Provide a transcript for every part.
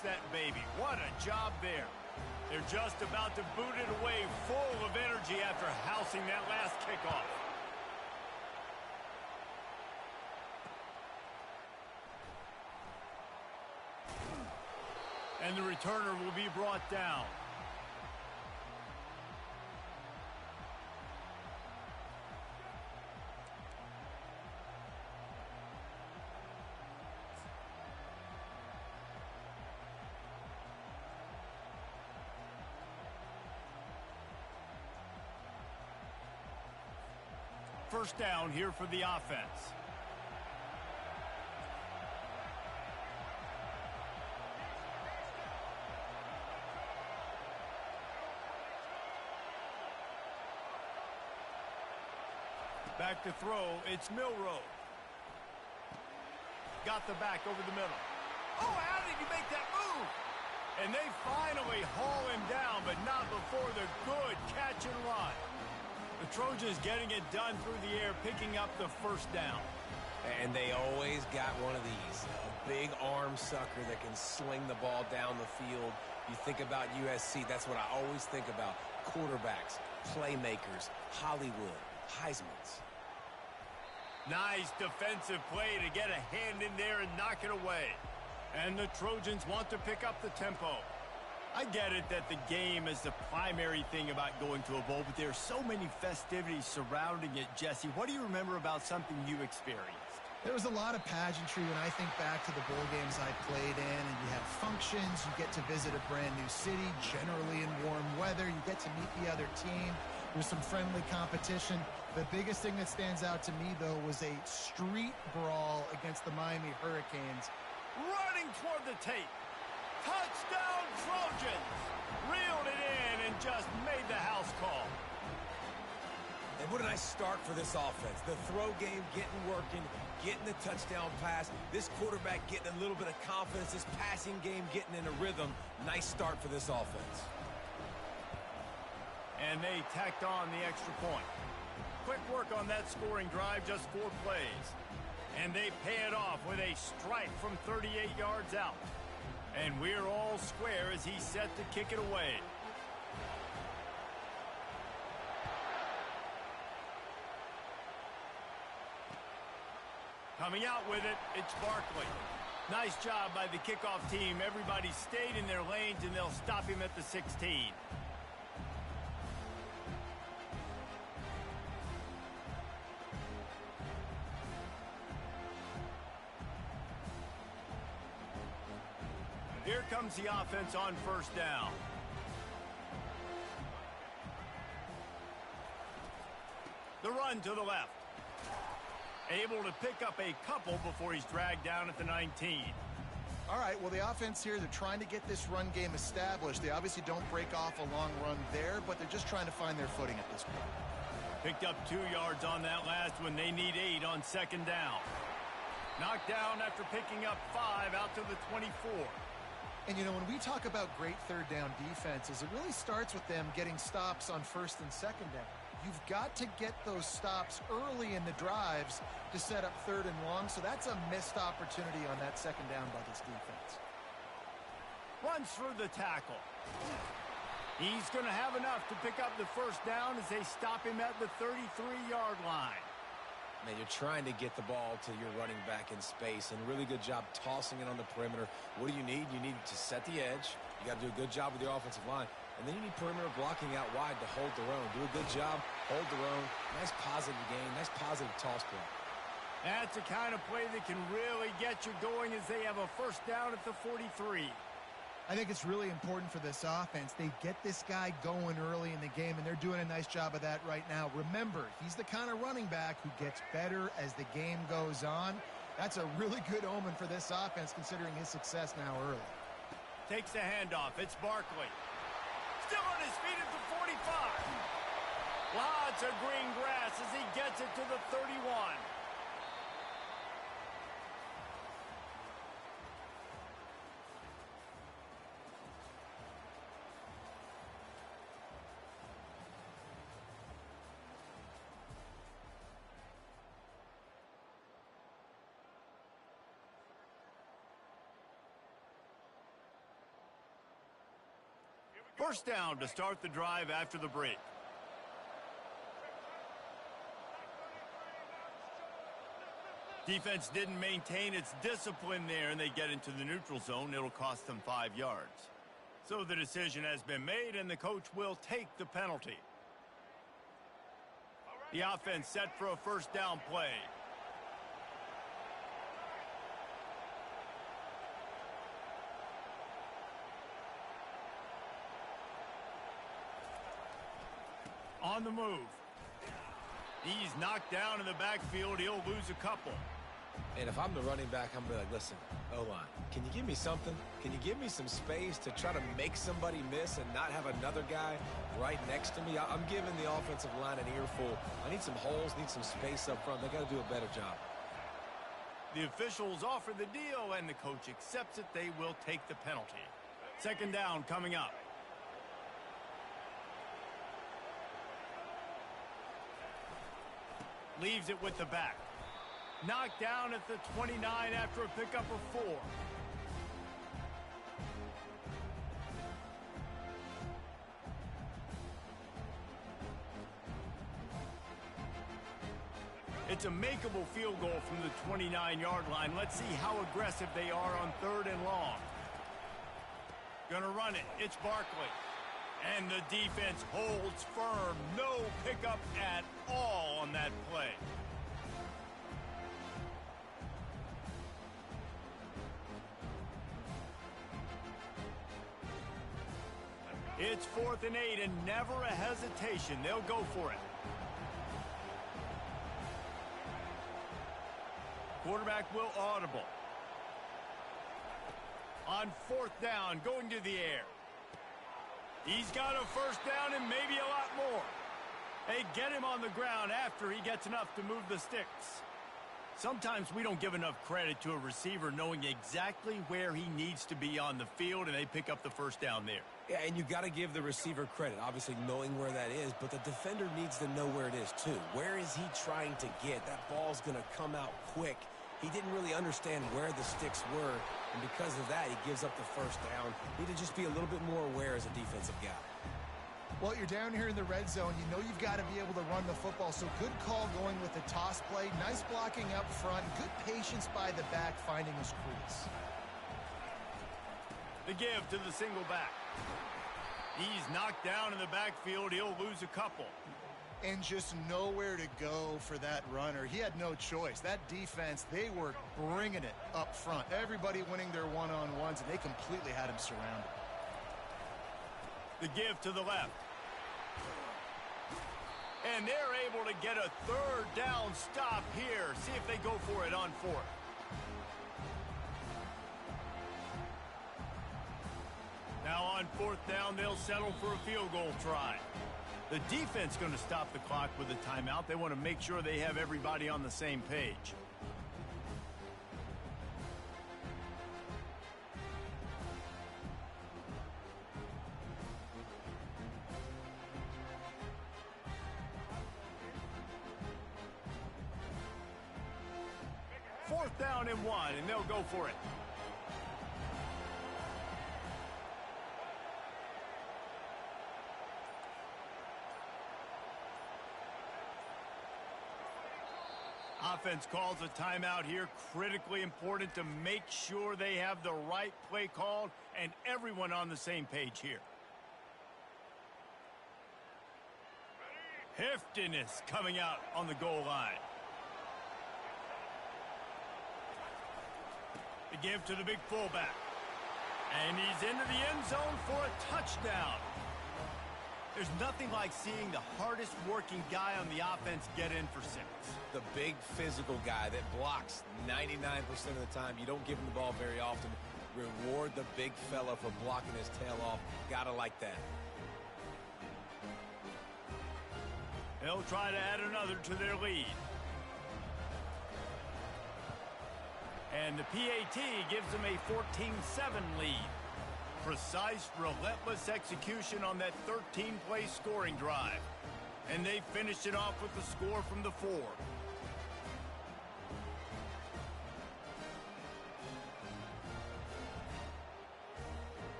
that baby. What a job there. They're just about to boot it away full of energy after housing that last kickoff. And the returner will be brought down. First down here for the offense. Back to throw, it's Milroe. Got the back over the middle. Oh, how did he make that move? And they finally haul him down, but not before the good catch and run. The Trojans getting it done through the air, picking up the first down. And they always got one of these, a big arm sucker that can swing the ball down the field. You think about USC, that's what I always think about. Quarterbacks, playmakers, Hollywood, Heisman's. Nice defensive play to get a hand in there and knock it away. And the Trojans want to pick up the tempo. I get it that the game is the primary thing about going to a bowl, but there are so many festivities surrounding it. Jesse, what do you remember about something you experienced? There was a lot of pageantry when I think back to the bowl games I played in, and you have functions, you get to visit a brand new city, generally in warm weather, you get to meet the other team, there's some friendly competition. The biggest thing that stands out to me, though, was a street brawl against the Miami Hurricanes. Running toward the tape. Touchdown Trojans! Reeled it in and just made the house call. And what a nice start for this offense. The throw game getting working, getting the touchdown pass. This quarterback getting a little bit of confidence. This passing game getting in a rhythm. Nice start for this offense. And they tacked on the extra point. Quick work on that scoring drive, just 4 plays. And they pay it off with a strike from 38 yards out. And we're all square as he's set to kick it away. Coming out with it, it's Barkley. Nice job by the kickoff team. Everybody stayed in their lanes, and they'll stop him at the 16. Here comes the offense on first down. The run to the left. Able to pick up a couple before he's dragged down at the 19. All right, well, the offense here, they're trying to get this run game established. They obviously don't break off a long run there, but they're just trying to find their footing at this point. Picked up 2 yards on that last one. They need 8 on second down. Knocked down after picking up 5 out to the 24. And, you know, when we talk about great third down defenses, it really starts with them getting stops on first and second down. You've got to get those stops early in the drives to set up third and long, so that's a missed opportunity on that second down by this defense. Runs through the tackle. He's going to have enough to pick up the first down as they stop him at the 33-yard line. Man, you're trying to get the ball to your running back in space, and really good job tossing it on the perimeter. What do you need? You need to set the edge. You got to do a good job with your offensive line. And then you need perimeter blocking out wide to hold their own. Do a good job, hold their own. Nice positive game, nice positive toss play. That's the kind of play that can really get you going as they have a first down at the 43. I think it's really important for this offense. They get this guy going early in the game, and they're doing a nice job of that right now. Remember, he's the kind of running back who gets better as the game goes on. That's a really good omen for this offense, considering his success now early. Takes the handoff. It's Barkley. Still on his feet at the 45. Lots of green grass as he gets it to the 31. First down to start the drive after the break. Defense didn't maintain its discipline there, and they get into the neutral zone. It'll cost them 5 yards. So the decision has been made, and the coach will take the penalty. The offense set for a first down play. On the move. He's knocked down in the backfield. He'll lose a couple. And if I'm the running back, I'm going to be like, listen, O-line, can you give me something? Can you give me some space to try to make somebody miss and not have another guy right next to me? I'm giving the offensive line an earful. I need some holes, need some space up front. They got to do a better job. The officials offer the deal, and the coach accepts it. They will take the penalty. Second down coming up. Leaves it with the back. Knocked down at the 29 after a pickup of 4. It's a makeable field goal from the 29-yard line. Let's see how aggressive they are on 3rd and long. Gonna run it. It's Barkley. And the defense holds firm. No pickup at all on that play. It's 4th and 8 and never a hesitation. They'll go for it. Quarterback will audible. On 4th down, going to the air. He's got a first down and maybe a lot more. They get him on the ground after he gets enough to move the sticks. Sometimes we don't give enough credit to a receiver knowing exactly where he needs to be on the field, and they pick up the first down there. Yeah, and you got to give the receiver credit, obviously knowing where that is, but the defender needs to know where it is too. Where is he trying to get? That ball's going to come out quick. He didn't really understand where the sticks were, and because of that, he gives up the first down. Need to just be a little bit more aware as a defensive guy. Well, you're down here in the red zone. You know you've got to be able to run the football, so good call going with the toss play. Nice blocking up front. Good patience by the back finding his crease. The give to the single back. He's knocked down in the backfield. He'll lose a couple. And just nowhere to go for that runner. He had no choice. That defense, they were bringing it up front. Everybody winning their one-on-ones, and they completely had him surrounded. The give to the left. And they're able to get a 3rd down stop here. See if they go for it on 4th. Now on 4th down, they'll settle for a field goal try. The defense going to stop the clock with a timeout. They want to make sure they have everybody on the same page. Fourth down and 1, and they'll go for it. Offense calls a timeout here. Critically important to make sure they have the right play called and everyone on the same page here. Heftiness coming out on the goal line. The give to the big fullback. And he's into the end zone for a touchdown. There's nothing like seeing the hardest working guy on the offense get in for 6. The big physical guy that blocks 99% of the time. You don't give him the ball very often. Reward the big fella for blocking his tail off. Gotta like that. They'll try to add another to their lead. And the PAT gives them a 14-7 lead. Precise, relentless execution on that 13-play scoring drive. And they finished it off with the score from the 4.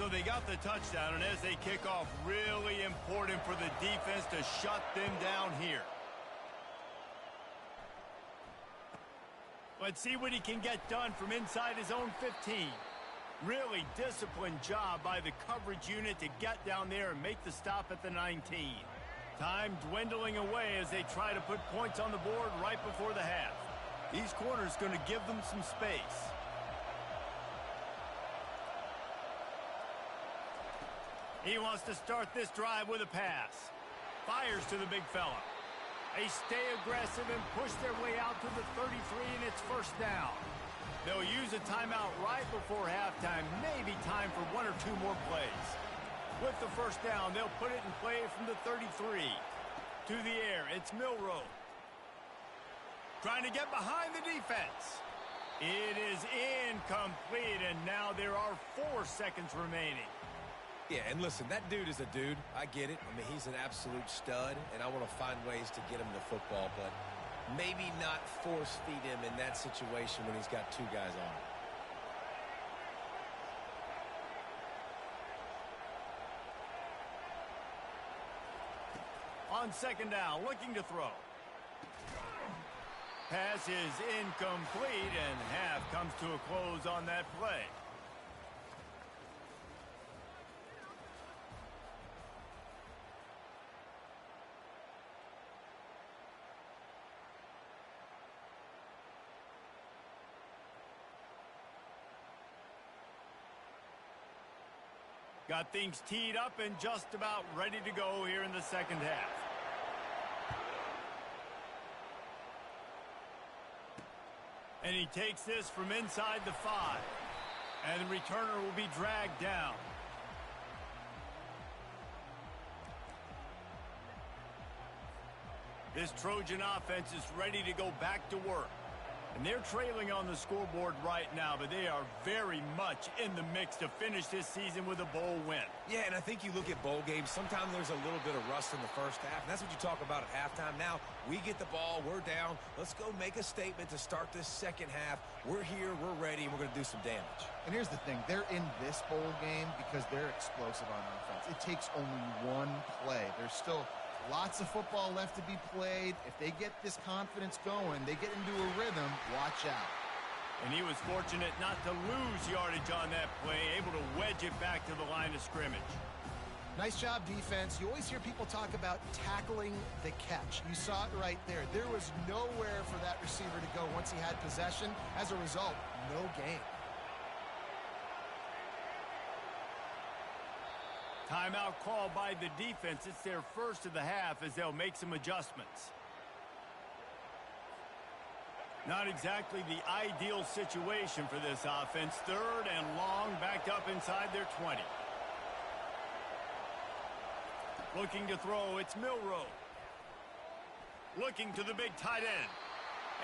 So they got the touchdown, and as they kick off, really important for the defense to shut them down here. Let's see what he can get done from inside his own 15. Really disciplined job by the coverage unit to get down there and make the stop at the 19. Time dwindling away as they try to put points on the board right before the half. These corners going to give them some space. He wants to start this drive with a pass. Fires to the big fella. They stay aggressive and push their way out to the 33, and it's first down. They'll use a timeout right before halftime, maybe time for one or two more plays. With the first down, they'll put it in play from the 33. To the air, it's Milroe. Trying to get behind the defense. It is incomplete, and now there are 4 seconds remaining. Yeah, and listen, that dude is a dude. I get it. I mean, he's an absolute stud, and I want to find ways to get him the football, but maybe not force feed him in that situation when he's got 2 guys on. On second down, looking to throw. Pass is incomplete, and half comes to a close on that play. Got things teed up and just about ready to go here in the second half. And he takes this from inside the 5. And the returner will be dragged down. This Trojan offense is ready to go back to work. And they're trailing on the scoreboard right now, but they are very much in the mix to finish this season with a bowl win. Yeah, and I think you look at bowl games, sometimes there's a little bit of rust in the first half, and that's what you talk about at halftime. Now, we get the ball, we're down. Let's go make a statement to start this second half. We're here, we're ready, and we're going to do some damage. And here's the thing. They're in this bowl game because they're explosive on offense. It takes only one play. There's still lots of football left to be played. If they get this confidence going, they get into a rhythm, watch out. And he was fortunate not to lose yardage on that play, able to wedge it back to the line of scrimmage. Nice job, defense. You always hear people talk about tackling the catch. You saw it right there. There was nowhere for that receiver to go once he had possession. As a result, no gain. Timeout called by the defense. It's their first of the half as they'll make some adjustments. Not exactly the ideal situation for this offense. Third and long, backed up inside their 20. Looking to throw, it's Milroe. Looking to the big tight end.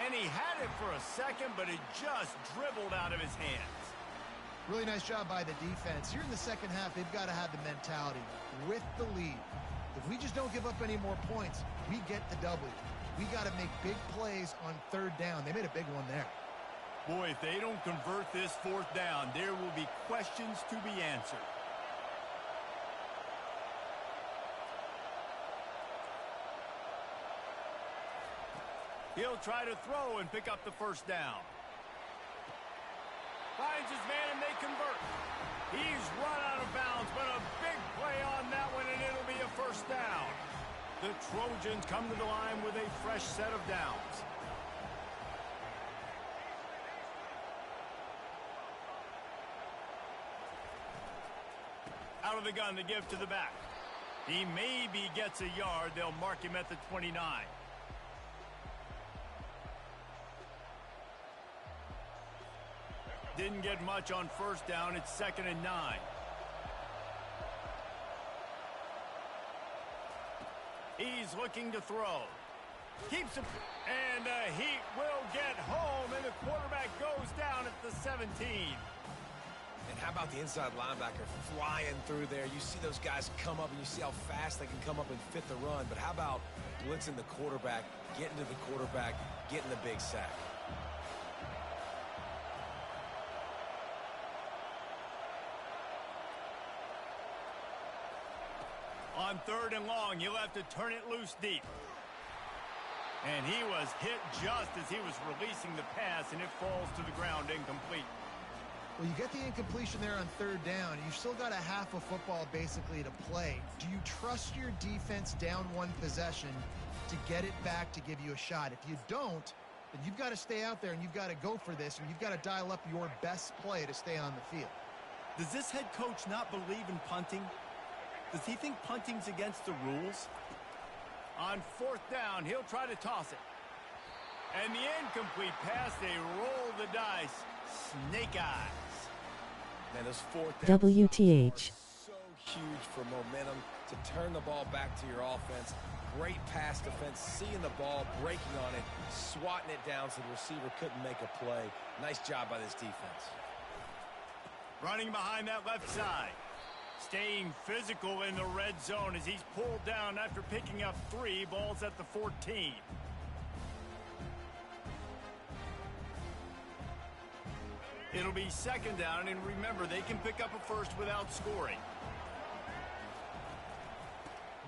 And he had it for a second, but it just dribbled out of his hands. Really nice job by the defense. Here in the second half, they've got to have the mentality with the lead. If we just don't give up any more points, we get the W. We got to make big plays on third down. They made a big one there. Boy, if they don't convert this fourth down, there will be questions to be answered. He'll try to throw and pick up the first down. Finds his man and they convert. He's run out of bounds, but a big play on that one, and it'll be a first down. The Trojans come to the line with a fresh set of downs. Out of the gun to give to the back. He maybe gets a yard. They'll mark him at the 29. Didn't get much on first down. It's 2nd and 9. He's looking to throw. Keeps it, and he will get home, and the quarterback goes down at the 17. And how about the inside linebacker flying through there? You see those guys come up, and you see how fast they can come up and fit the run. But how about blitzing the quarterback, getting to the quarterback, getting the big sack? On 3rd and long, he'll have to turn it loose deep. And he was hit just as he was releasing the pass, and it falls to the ground incomplete. Well, you get the incompletion there on 3rd down. You've still got a half of football basically to play. Do you trust your defense down one possession to get it back to give you a shot? If you don't, then you've got to stay out there and you've got to go for this, and you've got to dial up your best play to stay on the field. Does this head coach not believe in punting? Does he think punting's against the rules? On 4th down, he'll try to toss it. And the incomplete pass, they roll the dice. Snake eyes. Man, those 4th downs WTH. so huge for momentum to turn the ball back to your offense. Great pass defense, seeing the ball, breaking on it, swatting it down so the receiver couldn't make a play. Nice job by this defense. Running behind that left side. Staying physical in the red zone as he's pulled down after picking up 3 balls at the 14. It'll be 2nd down, and remember, they can pick up a first without scoring.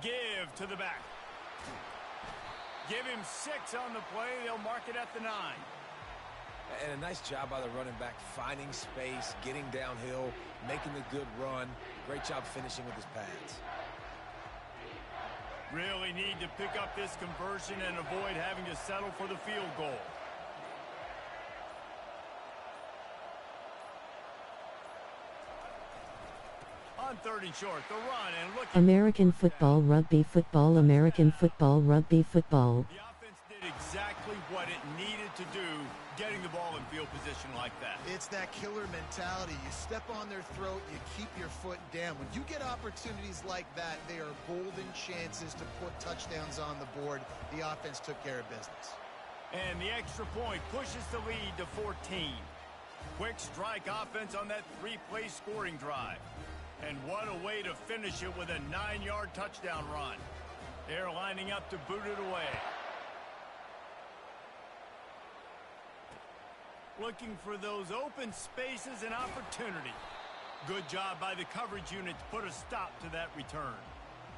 Give to the back. Give him 6 on the play. They'll mark it at the 9. And a nice job by the running back, finding space, getting downhill, making the good run. Great job finishing with his pads. Really need to pick up this conversion and avoid having to settle for the field goal. On 3rd and short, the run and look. American football, rugby football, American football, rugby football. The offense did exactly what it needed to do, getting the ball in field position like that. It's that killer mentality. You step on their throat, you keep your foot down. When you get opportunities like that, they are golden chances to put touchdowns on the board. The offense took care of business. And the extra point pushes the lead to 14. Quick strike offense on that 3-play scoring drive. And what a way to finish it with a 9-yard touchdown run. They're lining up to boot it away. Looking for those open spaces and opportunity. Good job by the coverage unit to put a stop to that return.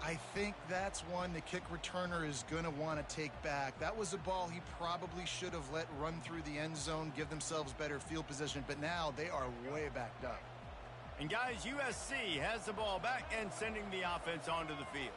I think that's one the kick returner is going to want to take back. That was a ball he probably should have let run through the end zone, give themselves better field position, but now they are way backed up. And guys, USC has the ball back and sending the offense onto the field.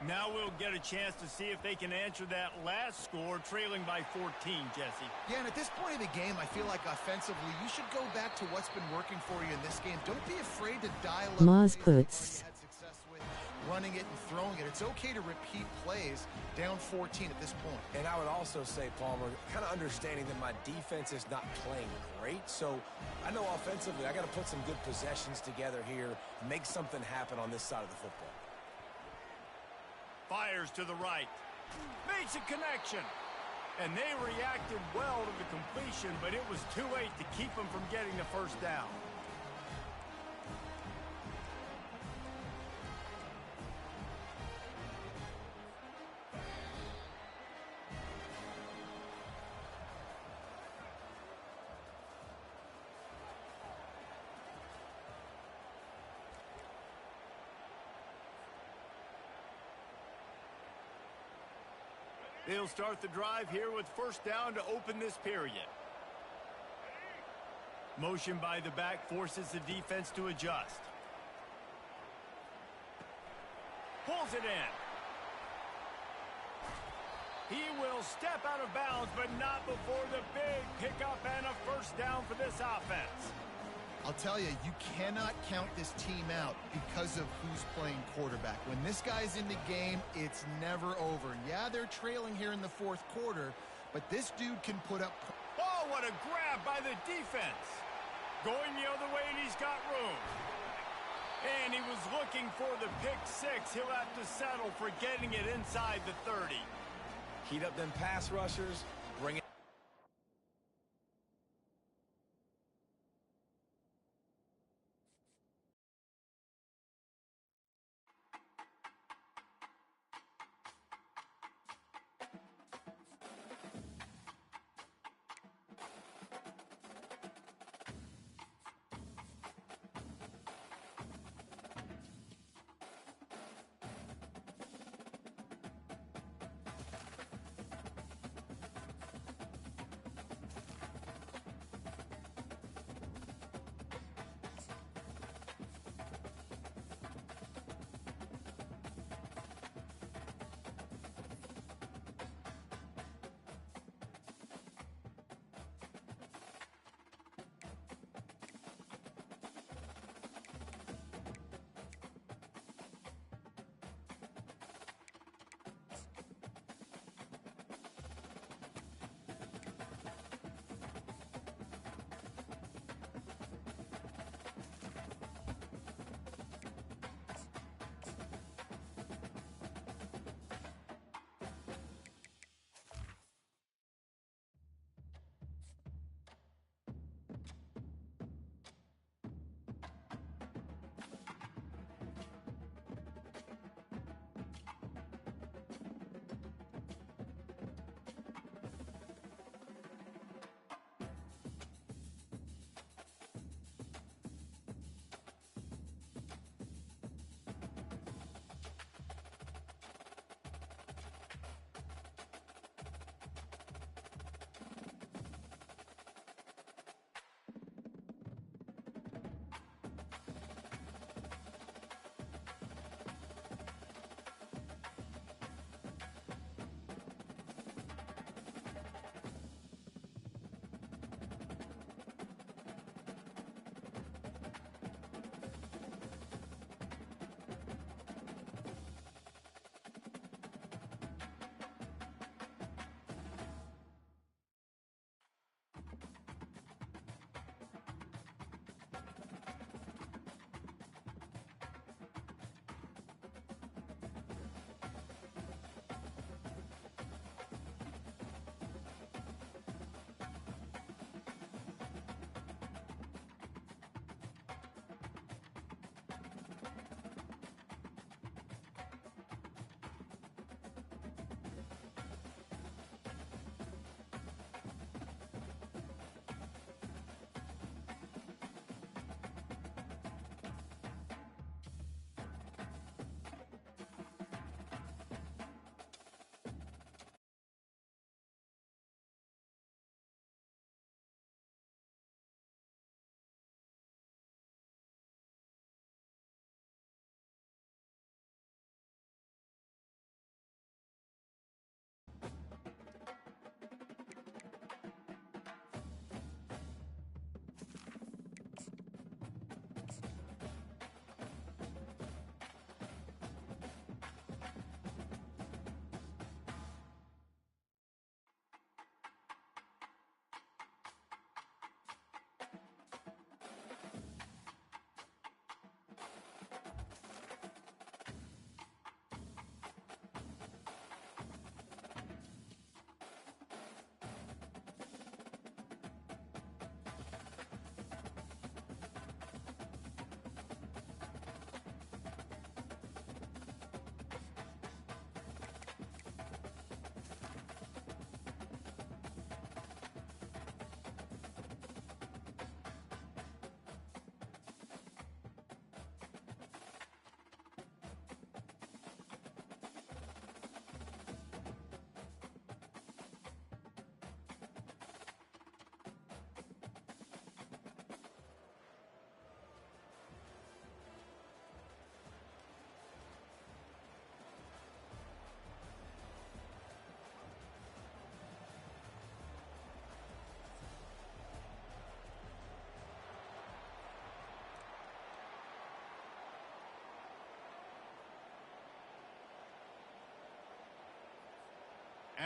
Now we'll get a chance to see if they can answer that last score, trailing by 14, Jesse. Yeah, and at this point of the game, I feel like offensively, you should go back to what's been working for you in this game. Don't be afraid to dial up Maz plays puts. you had success with running it and throwing it. It's okay to repeat plays down 14 at this point. And I would also say, Palmer, kind of understanding that my defense is not playing great. So I know offensively I got to put some good possessions together here, make something happen on this side of the football. Fires to the right. Makes a connection. And they reacted well to the completion, but it was too late to keep them from getting the first down. They'll start the drive here with 1st down to open this period. Motion by the back forces the defense to adjust. Pulls it in. He will step out of bounds, but not before the big pickup and a 1st down for this offense. I'll tell you, you cannot count this team out because of who's playing quarterback. When this guy's in the game, it's never over. Yeah, they're trailing here in the 4th quarter, but this dude can put up... Oh, what a grab by the defense. Going the other way, and he's got room. And he was looking for the pick 6. He'll have to settle for getting it inside the 30. Heat up them pass rushers, bring it.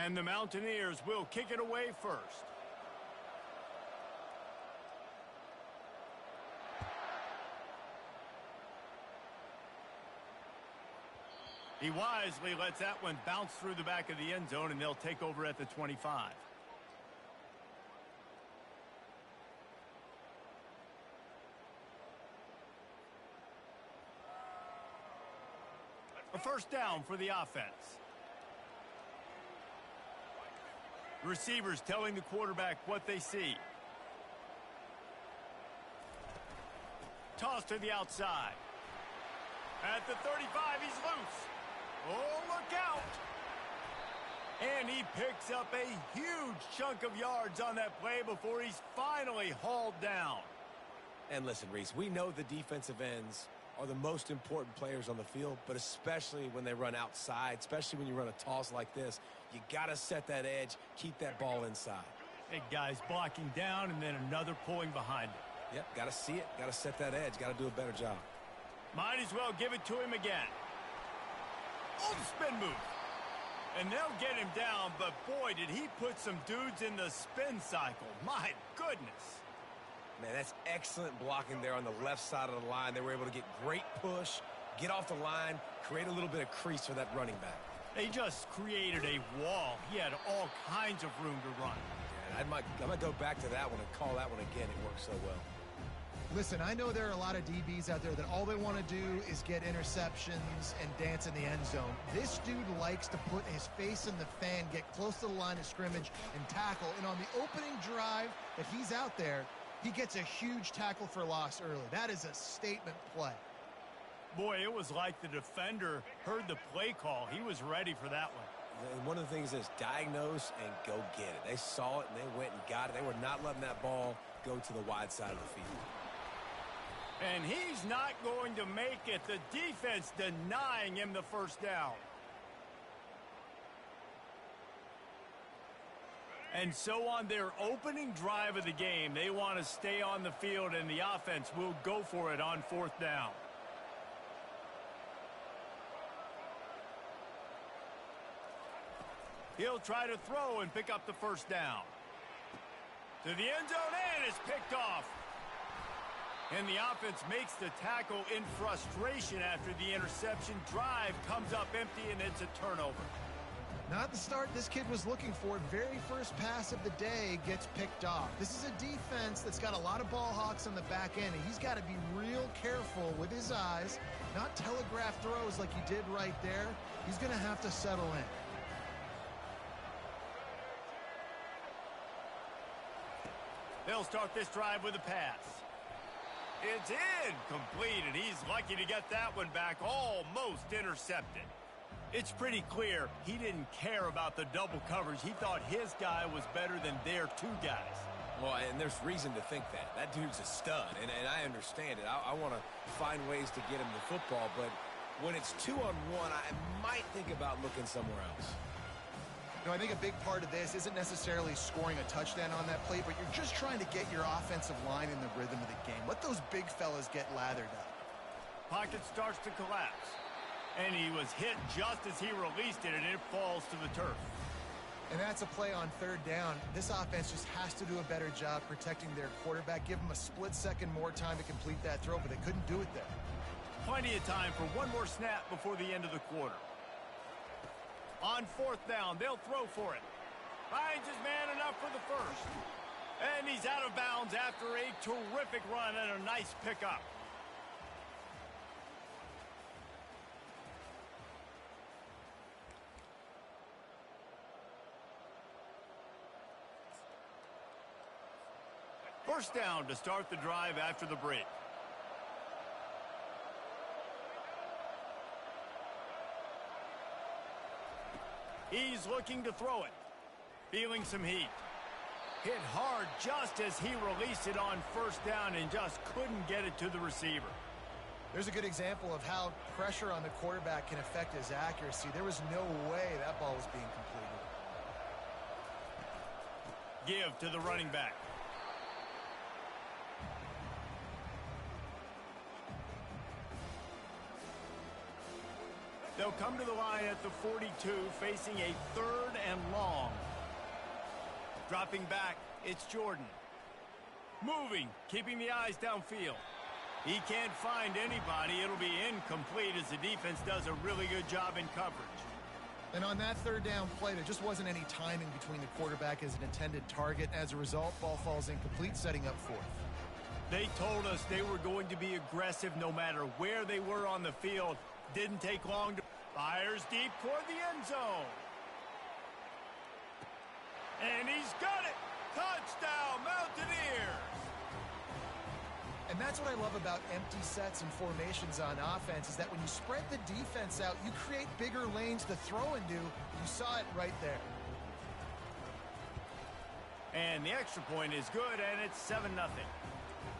And the Mountaineers will kick it away first. He wisely lets that one bounce through the back of the end zone, and they'll take over at the 25. A first down for the offense. Receivers telling the quarterback what they see. Toss to the outside. At the 35, he's loose. Oh, look out! And he picks up a huge chunk of yards on that play before he's finally hauled down. And listen, Reese, we know the defensive ends are the most important players on the field, but especially when they run outside, especially when you run a toss like this, you got to set that edge, keep that ball inside. Big guy's blocking down and then another pulling behind him. Yep, got to see it, got to set that edge, got to do a better job. Might as well give it to him again. Oh, the spin move. And they'll get him down, but boy, did he put some dudes in the spin cycle. My goodness. Man, that's excellent blocking there on the left side of the line. They were able to get great push, get off the line, create a little bit of crease for that running back. They just created a wall. He had all kinds of room to run. Yeah, I might go back to that one and call that one again. It worked so well. Listen, I know there are a lot of DBs out there that all they want to do is get interceptions and dance in the end zone. This dude likes to put his face in the fan, get close to the line of scrimmage, and tackle. And on the opening drive that he's out there, he gets a huge tackle for loss early. That is a statement play. Boy, it was like the defender heard the play call. He was ready for that one. And one of the things is diagnose and go get it. They saw it and they went and got it. They were not letting that ball go to the wide side of the field. And he's not going to make it. The defense denying him the first down. And so on their opening drive of the game, they want to stay on the field, and the offense will go for it on fourth down. He'll try to throw and pick up the first down. To the end zone, and it's picked off. And the offense makes the tackle in frustration after the interception. Drive comes up empty, and it's a turnover. Not the start this kid was looking for. Very first pass of the day gets picked off. This is a defense that's got a lot of ball hawks on the back end, and he's got to be real careful with his eyes, not telegraph throws like he did right there. He's going to have to settle in. They'll start this drive with a pass. It's in, complete, and he's lucky to get that one back, almost intercepted. It's pretty clear he didn't care about the double coverage. He thought his guy was better than their two guys. Well, and there's reason to think that. That dude's a stud, and I understand it. I want to find ways to get him the football, but when it's 2-on-1, I might think about looking somewhere else. No, I think a big part of this isn't necessarily scoring a touchdown on that play, but you're just trying to get your offensive line in the rhythm of the game. Let those big fellas get lathered up. Pocket starts to collapse. And he was hit just as he released it, and it falls to the turf. And that's a play on third down. This offense just has to do a better job protecting their quarterback. Give him a split second more time to complete that throw, but they couldn't do it there. Plenty of time for one more snap before the end of the quarter. On fourth down, they'll throw for it. Finds his man enough for the first. And he's out of bounds after a terrific run and a nice pickup. First down to start the drive after the break. He's looking to throw it. Feeling some heat. Hit hard just as he released it on first down and just couldn't get it to the receiver. There's a good example of how pressure on the quarterback can affect his accuracy. There was no way that ball was being completed. Give to the running back. They'll come to the line at the 42, facing a 3rd and long. Dropping back, it's Jordan. Moving, keeping the eyes downfield. He can't find anybody. It'll be incomplete as the defense does a really good job in coverage. And on that 3rd down play, there just wasn't any timing between the quarterback as an intended target. As a result, ball falls incomplete, setting up 4th. They told us they were going to be aggressive no matter where they were on the field. Didn't take long to fires deep toward the end zone. And he's got it. Touchdown, Mountaineers. And that's what I love about empty sets and formations on offense is that when you spread the defense out, you create bigger lanes to throw into. You saw it right there. And the extra point is good, and it's 7-0.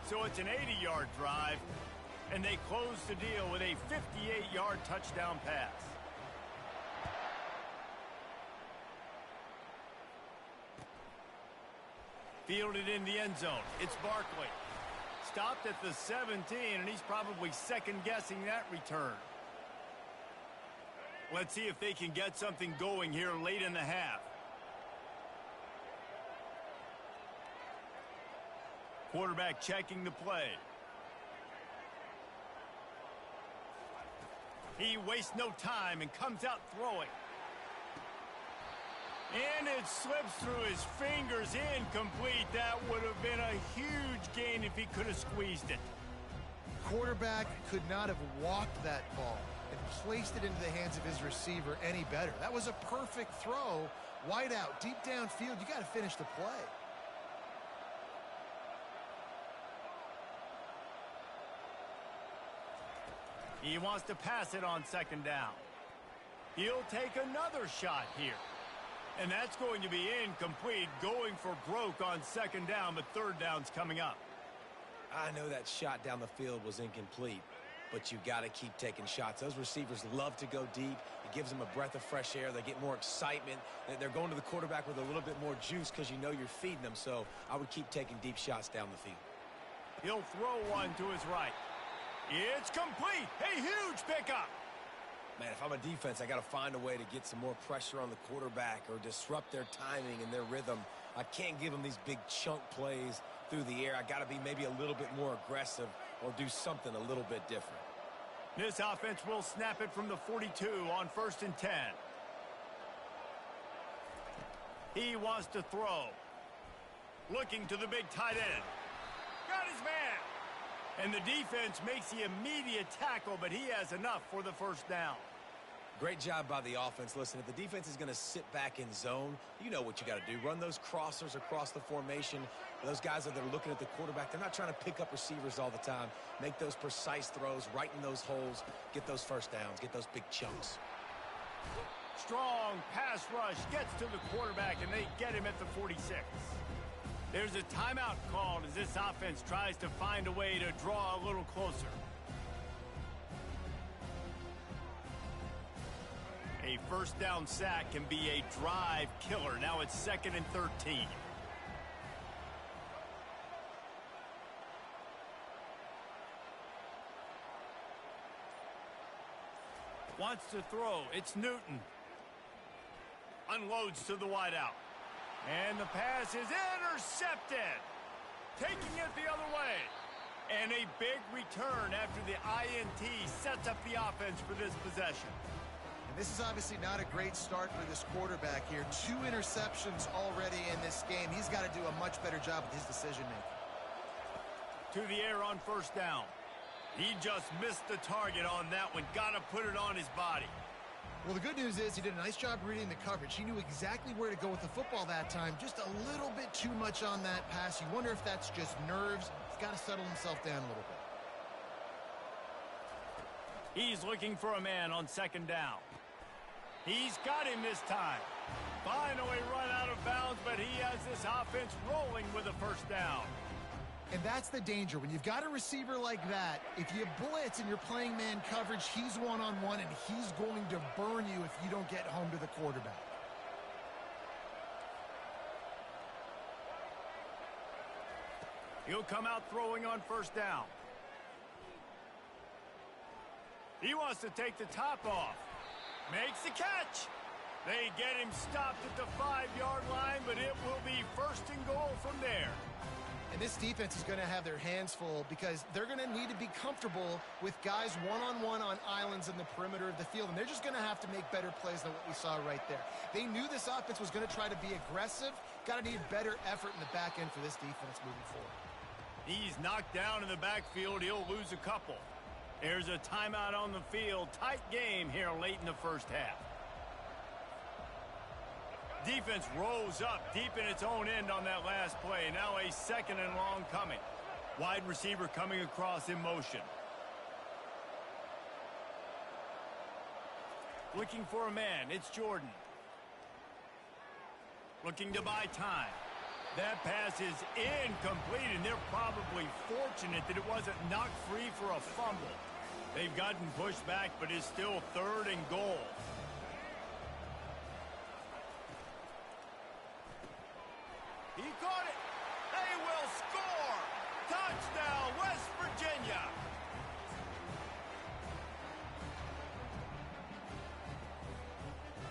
So it's an 80-yard drive, and they close the deal with a 58-yard touchdown pass. Fielded in the end zone. It's Barkley. Stopped at the 17, and he's probably second-guessing that return. Let's see if they can get something going here late in the half. Quarterback checking the play. He wastes no time and comes out throwing. And it slips through his fingers, incomplete. That would have been a huge gain if he could have squeezed it. Quarterback could not have walked that ball and placed it into the hands of his receiver any better. That was a perfect throw. Wide out, deep downfield. You got to finish the play. He wants to pass it on 2nd down. He'll take another shot here. And that's going to be incomplete, going for broke on 2nd down, but 3rd down's coming up. I know that shot down the field was incomplete, but you got to keep taking shots. Those receivers love to go deep. It gives them a breath of fresh air. They get more excitement. They're going to the quarterback with a little bit more juice because you know you're feeding them. So I would keep taking deep shots down the field. He'll throw one to his right. It's complete. A huge pickup. Man, if I'm a defense, I got to find a way to get some more pressure on the quarterback or disrupt their timing and their rhythm. I can't give them these big chunk plays through the air. I got to be maybe a little bit more aggressive or do something a little bit different. This offense will snap it from the 42 on 1st and 10. He wants to throw. Looking to the big tight end. Got his man. And the defense makes the immediate tackle, but he has enough for the 1st down. Great job by the offense. Listen, if the defense is going to sit back in zone, you know what you got to do. Run those crossers across the formation. Those guys that are looking at the quarterback, they're not trying to pick up receivers all the time. Make those precise throws, right in those holes, get those 1st downs, get those big chunks. Strong pass rush gets to the quarterback, and they get him at the 46. There's a timeout called as this offense tries to find a way to draw a little closer. A 1st down sack can be a drive killer. Now it's 2nd and 13. Wants to throw. It's Newton. Unloads to the wideout. And the pass is intercepted. Taking it the other way. And a big return after the INT sets up the offense for this possession. And this is obviously not a great start for this quarterback here. 2 interceptions already in this game. He's got to do a much better job with his decision-making. To the air on 1st down. He just missed the target on that one. Got to put it on his body. Well, the good news is he did a nice job reading the coverage. He knew exactly where to go with the football that time. Just a little bit too much on that pass. You wonder if that's just nerves. He's got to settle himself down a little bit. He's looking for a man on 2nd down. He's got him this time. Finally run out of bounds, but he has this offense rolling with a 1st down. And that's the danger. When you've got a receiver like that, if you blitz and you're playing man coverage, he's one-on-one, and he's going to burn you if you don't get home to the quarterback. He'll come out throwing on 1st down. He wants to take the top off. Makes the catch. They get him stopped at the 5-yard line, but it will be first and goal from there. And this defense is going to have their hands full because they're going to need to be comfortable with guys one-on-one on islands in the perimeter of the field. And they're just going to have to make better plays than what we saw right there. They knew this offense was going to try to be aggressive. Got to need better effort in the back end for this defense moving forward. He's knocked down in the backfield. He'll lose a couple. There's a timeout on the field. Tight game here late in the first half. Defense rolls up deep in its own end on that last play. Now a second and long coming. Wide receiver coming across in motion. Looking for a man. It's Jordan. Looking to buy time. That pass is incomplete, and they're probably fortunate that it wasn't knocked free for a fumble. They've gotten pushed back, but it's still third and goal. He caught it. They will score. Touchdown, West Virginia.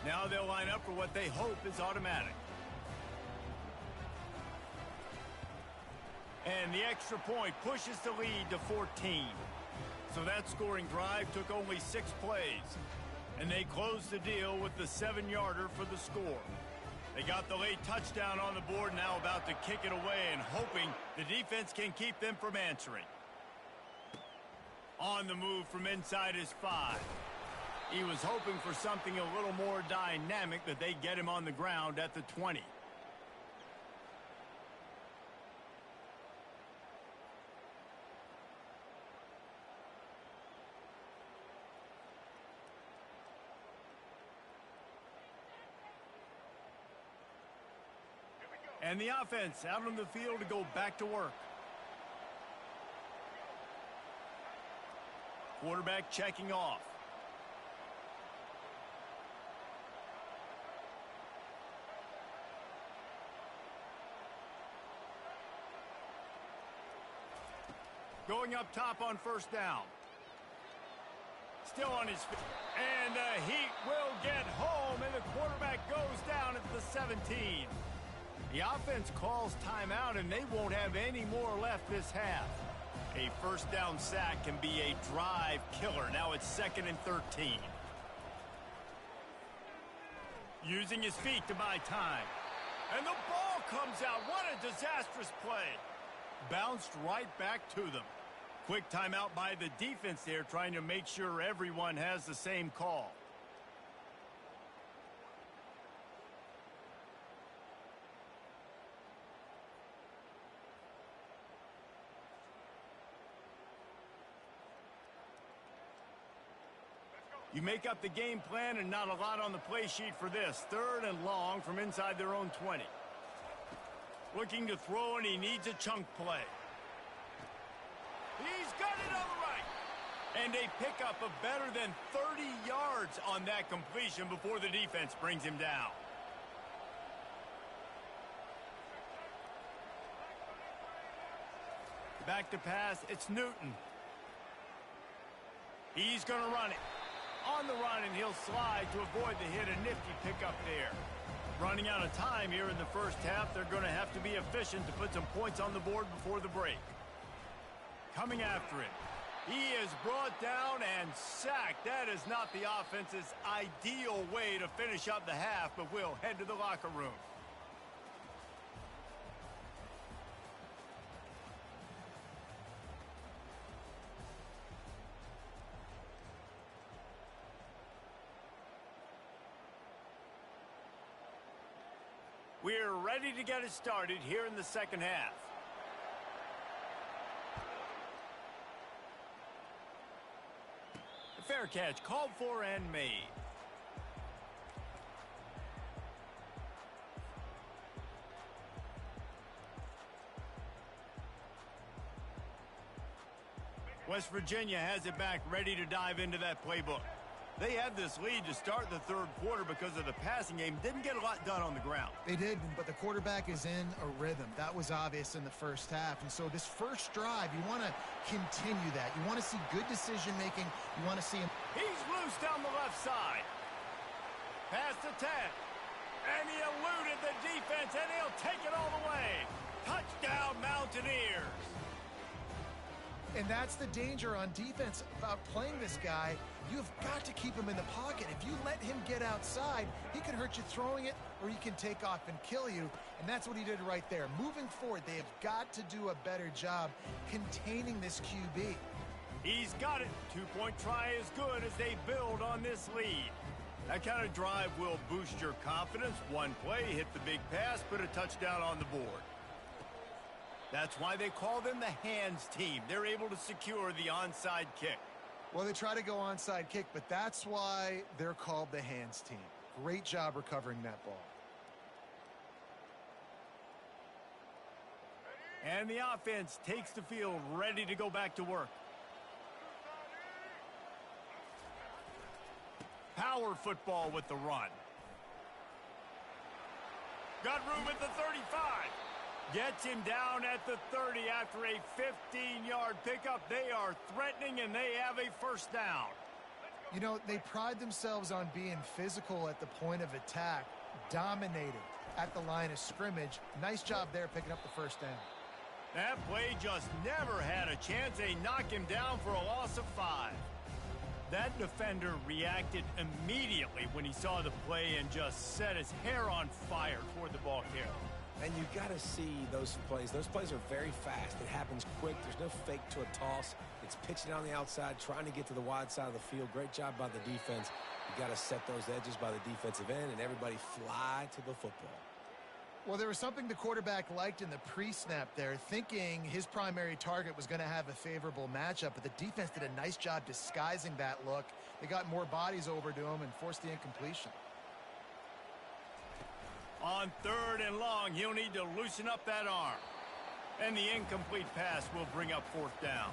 Now they'll line up for what they hope is automatic. And the extra point pushes the lead to 14. So that scoring drive took only 6 plays. And they closed the deal with the 7-yarder for the score. They got the late touchdown on the board, now about to kick it away and hoping the defense can keep them from answering. On the move from inside his 5. He was hoping for something a little more dynamic, but they get him on the ground at the 20. And the offense out on the field to go back to work. Quarterback checking off. Going up top on first down. Still on his feet. And the Heat will get home, and the quarterback goes down at the 17. The offense calls timeout, and they won't have any more left this half. A first down sack can be a drive killer. Now it's 2nd and 13. Using his feet to buy time. And the ball comes out. What a disastrous play. Bounced right back to them. Quick timeout by the defense there, trying to make sure everyone has the same call. You make up the game plan and not a lot on the play sheet for this. 3rd and long from inside their own 20. Looking to throw, and he needs a chunk play. He's got it on the right. And a pickup of better than 30 yards on that completion before the defense brings him down. Back to pass, it's Newton. He's going to run it. On the run, and he'll slide to avoid the hit. A nifty pickup there. Running out of time here in the first half. They're going to have to be efficient to put some points on the board before the break. Coming after him. He is brought down and sacked. That is not the offense's ideal way to finish up the half, but we'll head to the locker room. We're ready to get it started here in the second half. A fair catch called for and made. West Virginia has it back, ready to dive into that playbook. They had this lead to start the 3rd quarter because of the passing game. Didn't get a lot done on the ground. They did, but the quarterback is in a rhythm. That was obvious in the first half. And so this first drive, you want to continue that. You want to see good decision-making. You want to see him. He's loose down the left side. past the 10. And he eluded the defense, and he'll take it all the way. Touchdown, Mountaineers. And that's the danger on defense about playing this guy. You've got to keep him in the pocket. If you let him get outside, he can hurt you throwing it, or he can take off and kill you. And that's what he did right there. Moving forward, they have got to do a better job containing this QB. He's got it. Two-point try is good as they build on this lead. That kind of drive will boost your confidence. One play, hit the big pass, put a touchdown on the board. That's why they call them the hands team. They're able to secure the onside kick. Well, they try to go onside kick, but that's why they're called the hands team. Great job recovering that ball. And the offense takes the field, ready to go back to work. Power football with the run. Got room at the 35. Gets him down at the 30 after a 15-yard pickup. They are threatening, and they have a first down. You know, they pride themselves on being physical at the point of attack, dominating at the line of scrimmage. Nice job there picking up the first down. That play just never had a chance. They knock him down for a loss of 5. That defender reacted immediately when he saw the play and just set his hair on fire toward the ball carrier. And you got to see those plays. Those plays are very fast. It happens quick. There's no fake to a toss. It's pitching on the outside, trying to get to the wide side of the field. Great job by the defense. You got to set those edges by the defensive end, and everybody fly to the football. Well, there was something the quarterback liked in the pre-snap there, thinking his primary target was going to have a favorable matchup, but the defense did a nice job disguising that look. They got more bodies over to him and forced the incompletion. On 3rd and long, he'll need to loosen up that arm. And the incomplete pass will bring up 4th down.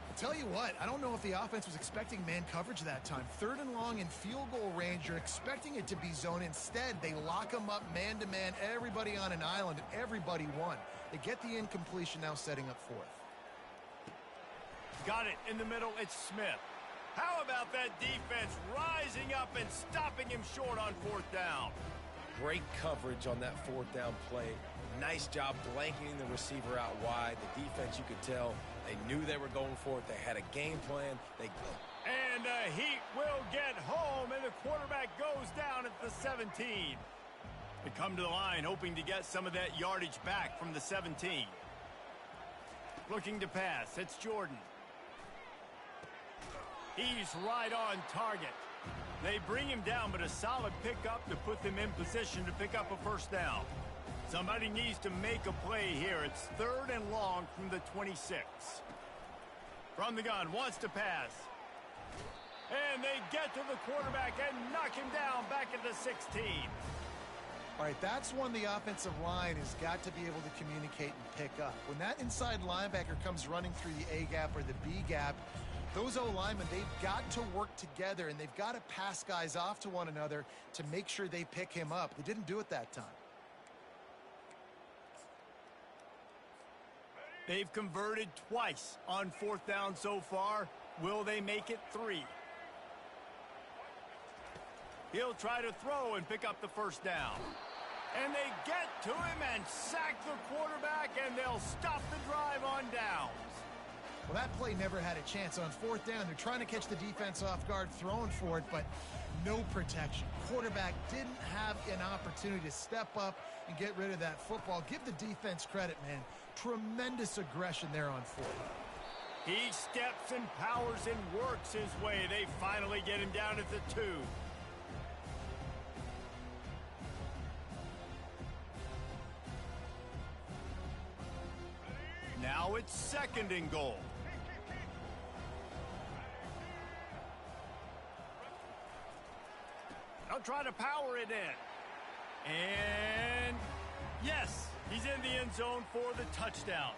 I'll tell you what, I don't know if the offense was expecting man coverage that time. 3rd and long in field goal range, you're expecting it to be zone. Instead, they lock them up man-to-man, everybody on an island, and everybody won. They get the incompletion, now setting up 4th. Got it in the middle, it's Smith. How about that defense rising up and stopping him short on 4th down? Great coverage on that 4th down play. Nice job blanketing the receiver out wide. The defense, you could tell, they knew they were going for it. They had a game plan. And the Heat will get home, and the quarterback goes down at the 17. They come to the line hoping to get some of that yardage back from the 17. Looking to pass. It's Jordan. He's right on target. They bring him down, but a solid pickup to put them in position to pick up a first down. Somebody needs to make a play here. It's 3rd and long from the 26. From the gun, wants to pass. And they get to the quarterback and knock him down back at the 16. All right, that's when the offensive line has got to be able to communicate and pick up. When that inside linebacker comes running through the A gap or the B gap, those O-linemen, they've got to work together, and they've got to pass guys off to one another to make sure they pick him up. They didn't do it that time. They've converted twice on 4th down so far. Will they make it 3? He'll try to throw and pick up the first down. And they get to him and sack the quarterback, and they'll stop the drive on downs. Well, that play never had a chance. On 4th down, they're trying to catch the defense off guard, throwing for it, but no protection. Quarterback didn't have an opportunity to step up and get rid of that football. Give the defense credit, man. Tremendous aggression there on 4th. He steps and powers and works his way. They finally get him down at the 2. Now it's 2nd and goal. They'll try to power it in. And yes, he's in the end zone for the touchdown.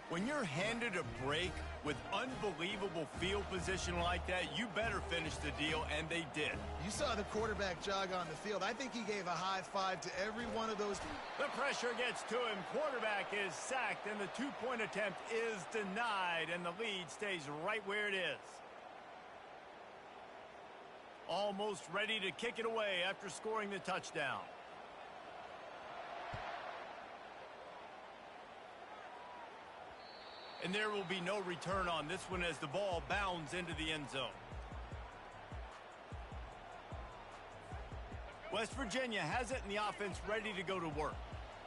When you're handed a break with unbelievable field position like that, you better finish the deal, and they did. You saw the quarterback jog on the field. I think he gave a high five to every one of those. The pressure gets to him. Quarterback is sacked, and the 2-point attempt is denied, and the lead stays right where it is. Almost ready to kick it away after scoring the touchdown. And there will be no return on this one as the ball bounds into the end zone. West Virginia has it in the offense ready to go to work.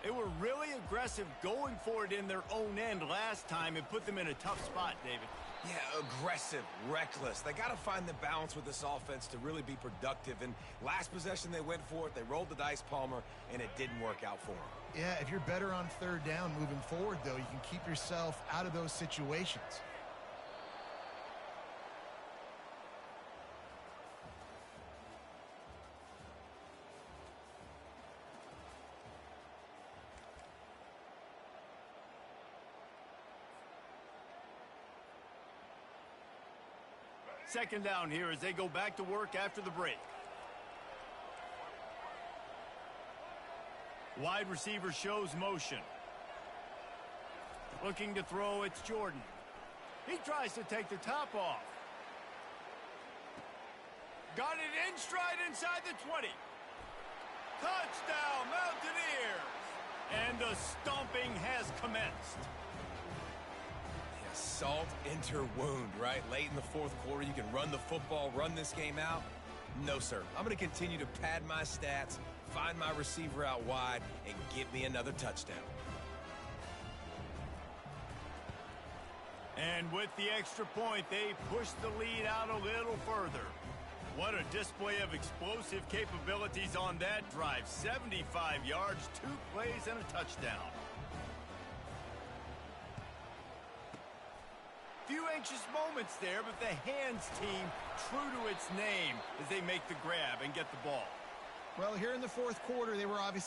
They were really aggressive going for it in their own end last time and put them in a tough spot, David. Yeah, aggressive, reckless. They got to find the balance with this offense to really be productive. And last possession they went for it. They rolled the dice, Palmer, and it didn't work out for them. Yeah, if you're better on third down moving forward, though, you can keep yourself out of those situations. Second down here as they go back to work after the break. Wide receiver shows motion. Looking to throw, it's Jordan. He tries to take the top off. Got it in stride inside the 20. Touchdown, Mountaineers! And the stomping has commenced. Salt into wound, right? Late in the fourth quarter, you can run the football, run this game out. No, sir. I'm going to continue to pad my stats, find my receiver out wide, and get me another touchdown. And with the extra point, they push the lead out a little further. What a display of explosive capabilities on that drive. 75 yards, 2 plays, and a touchdown. Few anxious moments there, but the hands team true to its name as they make the grab and get the ball. Well, here in the fourth quarter, they were obviously